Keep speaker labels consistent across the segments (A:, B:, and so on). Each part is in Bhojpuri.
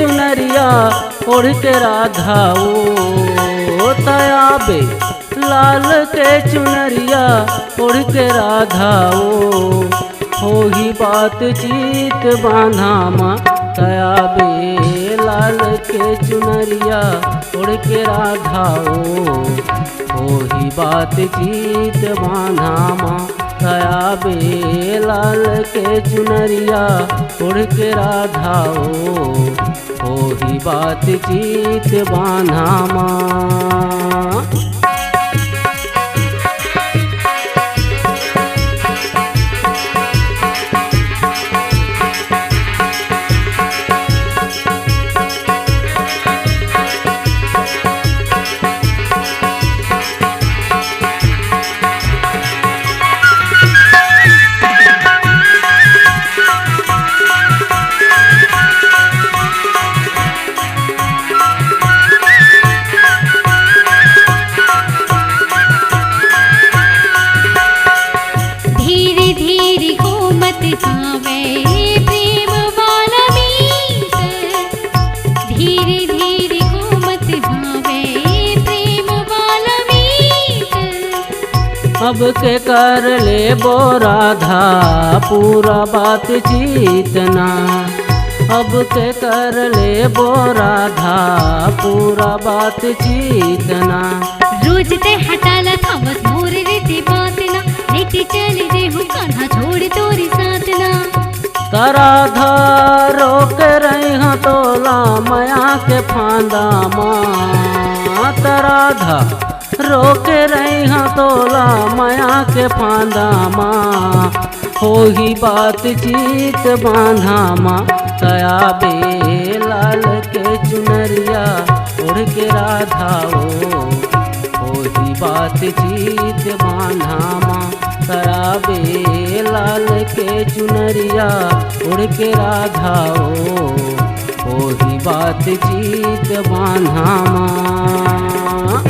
A: चुनरिया ओढ़ के राधा ओ तयाबे लाल के चुनरिया ओढ़ के राधा हो ही बातचीत बांधा माँ तयाबे लाल के चुनरिया ओढ़ के राधा हो ही बातचीत बांधा माँ तयाबे लाल के चुनरिया ओढ़ के राधा हो ही बातचीत बांधा माँ। अब के कर ले बो राधा पूरा बातचीत ना, अब के कर ले बो राधा पूरा बातचीत ना।
B: रोज ते हटाला था बस मोर रीति बात ना, लेके चले दे हूँ कान्हा छोड़ तोरी साथ ना।
A: राधा रोक रही हाँ तोला माया के फांदा माँ, राधा रोक रही हाँ तोला माया के फांदा माँ, हो ही बातचीत बांधा माँ तयाबे लाल के चुनरिया ओढ़ के राधा हो ही बातचीत बांधा माँ तयाबे लाल के चुनरिया ओढ़ के राधा हो ही बातचीत बांधा माँ।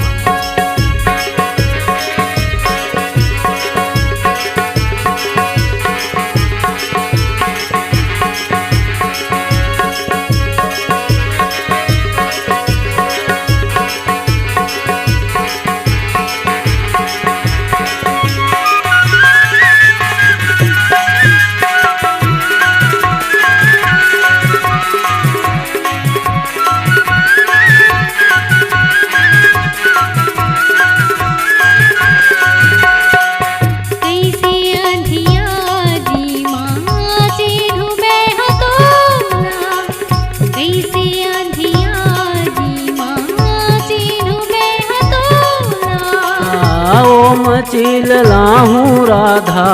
A: चिल लाहूँ राधा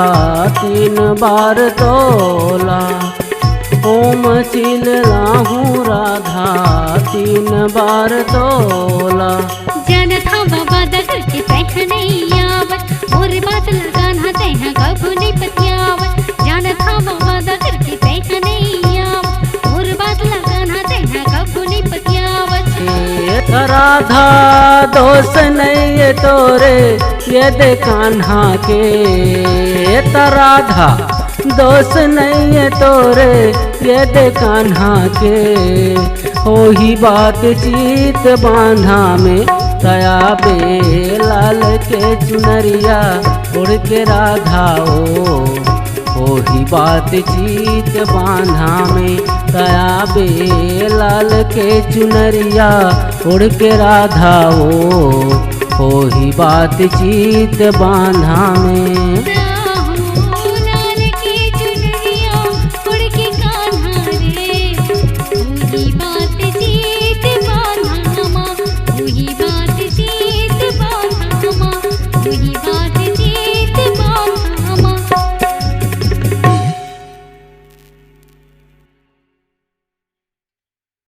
A: 3 बार तोला, ओम चिल लाहूँ राधा 3 बार तोला।
B: जन था बाबा दगर के तह नहीं आवत, और बात लगाना तह कब नहीं पतियावत। जन था बाबा दगर के तह नहीं आवत, और बात लगाना तह कब नहीं पतियावत।
A: राधा दोष नहीं है तोरे ये दे कान्हा के, राधा दोष नहीं है तोरे ये दे कान्हा के, हो ही बातचीत बांधा में तयाबे लाल के चुनरिया उड़ के राधा हो ही बातचीत बांधा में तयाबे लाल के चुनरिया उड़ के राधा हो ही बातचीत बांधा में।